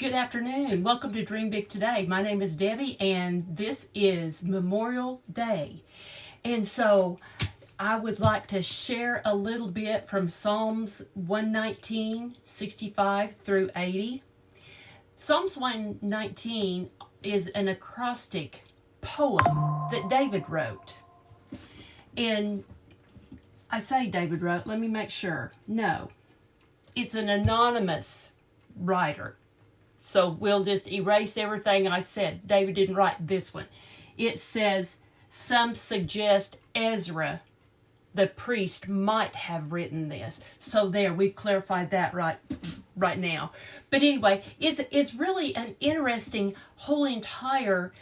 Good afternoon. Welcome to Dream Big Today. My name is Debbie, and this is Memorial Day. And so I would like to share a little bit from Psalms 119, 65 through 80. Psalms 119 is an acrostic poem that David wrote. And I say David wrote, let me make sure. No, it's an anonymous writer. So we'll just erase everything I said. David didn't write this one. It says, some suggest Ezra, the priest, might have written this. So there, we've clarified that right now. But anyway, it's really an interesting whole entire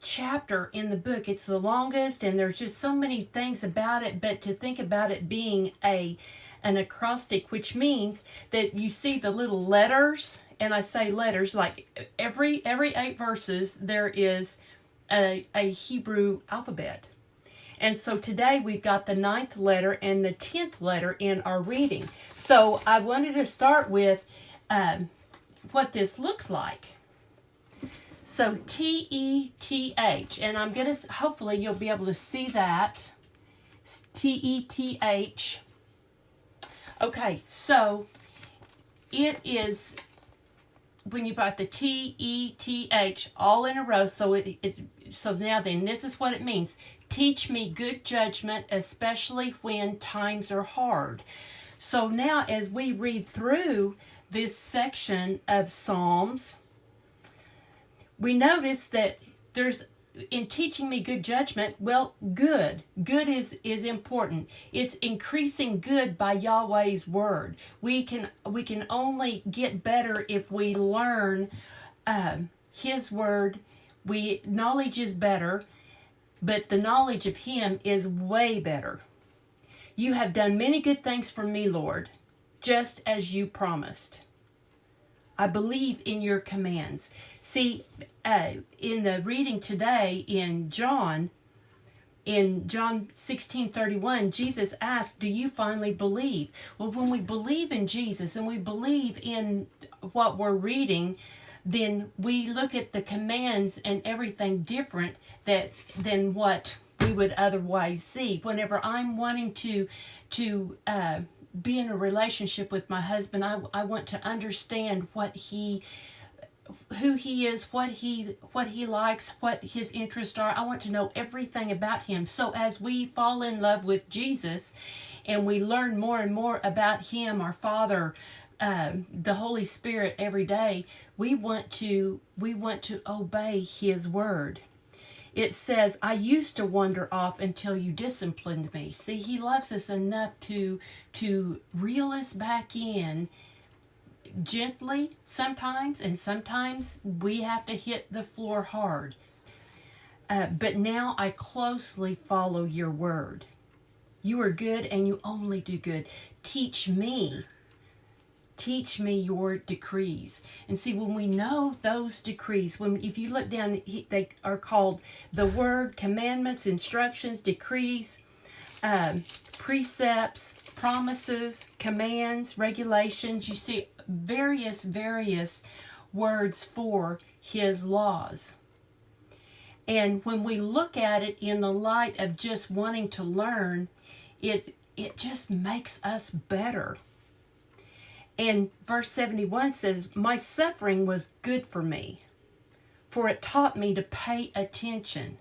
chapter in the book. It's the longest, and there's just so many things about it. But to think about it being an acrostic, which means that you see the little letters. And I say letters, like every 8 verses, there is a Hebrew alphabet. And so today we've got the 9th letter and the 10th letter in our reading. So I wanted to start with what this looks like. So T-E-T-H, and I'm going to, hopefully you'll be able to see that. T-E-T-H. Okay, so it is, when you write the T-E-T-H all in a row, so so now then, this is what it means. Teach me good judgment, especially when times are hard. So now as we read through this section of Psalms, we notice that there's, in teaching me good judgment, well, good is important. It's increasing good by Yahweh's word. We can only get better if we learn His word. Knowledge is better, but the knowledge of Him is way better. You have done many good things for me, Lord, just as you promised. I believe in your commands. See, in the reading today in John 16:31, Jesus asked, do you finally believe? Well, when we believe in Jesus and we believe in what we're reading, then we look at the commands and everything different than what we would otherwise see. Whenever I'm wanting to be in a relationship with my husband, I want to understand who he is, what he likes, what his interests are. I want to know everything about him. So as we fall in love with Jesus and we learn more and more about him, our Father, the Holy Spirit every day, we want to obey his word. It says, I used to wander off until you disciplined me. See, he loves us enough to reel us back in gently sometimes, and sometimes we have to hit the floor hard. But now I closely follow your word. You are good and you only do good. Teach me your decrees. And see, when we know those decrees, if you look down, they are called the word, commandments, instructions, decrees, precepts, promises, commands, regulations. You see various words for his laws. And when we look at it in the light of just wanting to learn, it just makes us better. And verse 71 says, my suffering was good for me, for it taught me to pay attention.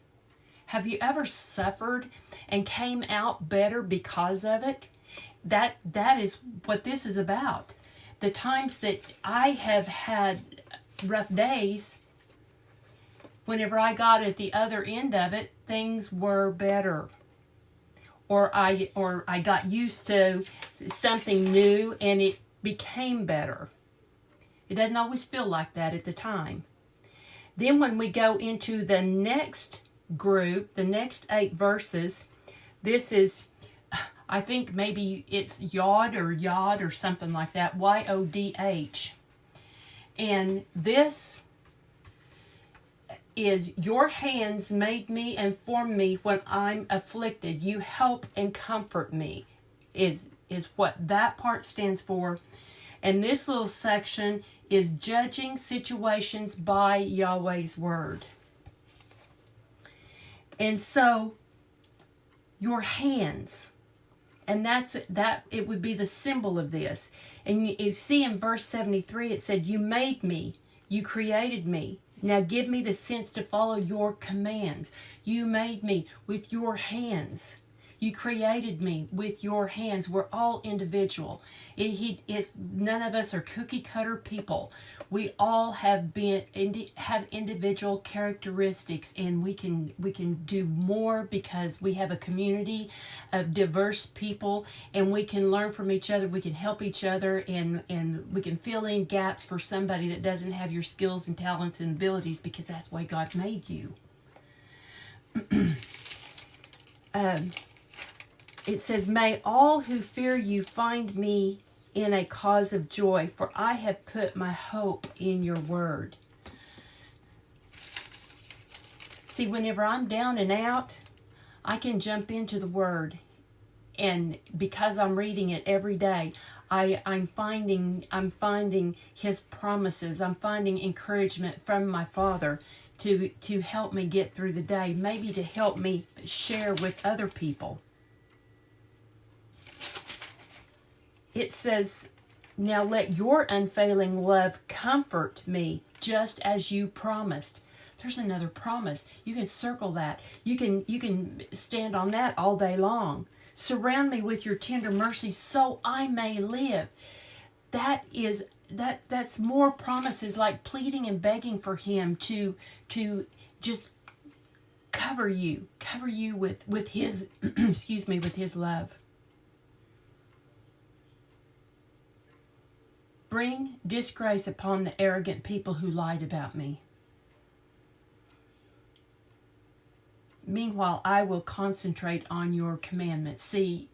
Have you ever suffered and came out better because of it? That is what this is about. The times that I have had rough days, whenever I got at the other end of it, things were better. Or I got used to something new and it became better. It doesn't always feel like that at the time. Then when we go into the next group, the next 8 verses, this is, I think maybe it's Yod or something like that, Y-O-D-H. And this is, your hands made me and formed me when I'm afflicted. You help and comfort me, is what that part stands for. And this little section is judging situations by Yahweh's word. And so, your hands, and that it would be the symbol of this. And you see in verse 73, it said, "You made me, you created me. Now give me the sense to follow your commands." You made me with your hands. You created me with your hands. We're all individual. None of us are cookie cutter people. We all have individual characteristics, and we can do more because we have a community of diverse people, and we can learn from each other. We can help each other, and we can fill in gaps for somebody that doesn't have your skills and talents and abilities, because that's the way God made you. It says, "May all who fear you find me in a cause of joy, for I have put my hope in your word." See, whenever I'm down and out, I can jump into the word, and because I'm reading it every day, I'm finding his promises. I'm finding encouragement from my Father to help me get through the day, maybe to help me share with other people. It says, "Now let your unfailing love comfort me, just as you promised." There's another promise. You can circle that. You can stand on that all day long. "Surround me with your tender mercies, so I may live." That's more promises, like pleading and begging for him to just cover you with his with his love. "Bring disgrace upon the arrogant people who lied about me. Meanwhile, I will concentrate on your commandments." See,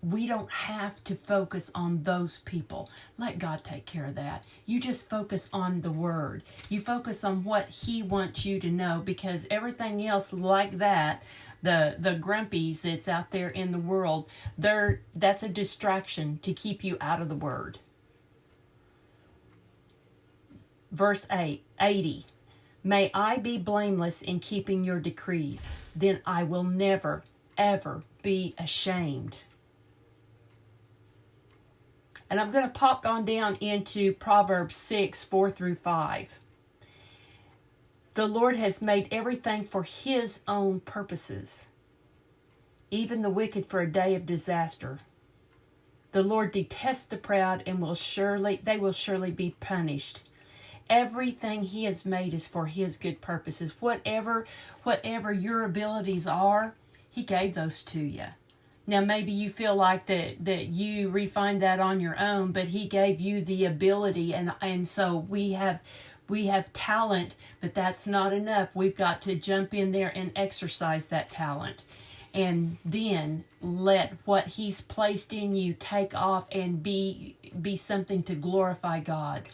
we don't have to focus on those people. Let God take care of that. You just focus on the word. You focus on what he wants you to know, because everything else like that, the grumpies that's out there in the world, that's a distraction to keep you out of the word. Verse 80, "May I be blameless in keeping your decrees. Then I will never, ever be ashamed." And I'm going to pop on down into Proverbs 6, 4 through 5. "The Lord has made everything for his own purposes, even the wicked for a day of disaster. The Lord detests the proud, and they will surely be punished." Everything he has made is for his good purposes. Whatever your abilities are, he gave those to you. Now, maybe you feel like that you refined that on your own, but he gave you the ability, and so we have talent, but that's not enough. We've got to jump in there and exercise that talent. And then let what he's placed in you take off and be something to glorify God.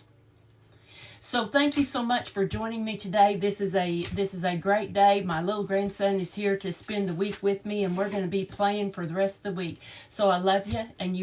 So thank you so much for joining me today. This is a great day. My little grandson is here to spend the week with me, and we're going to be playing for the rest of the week. So I love you, and you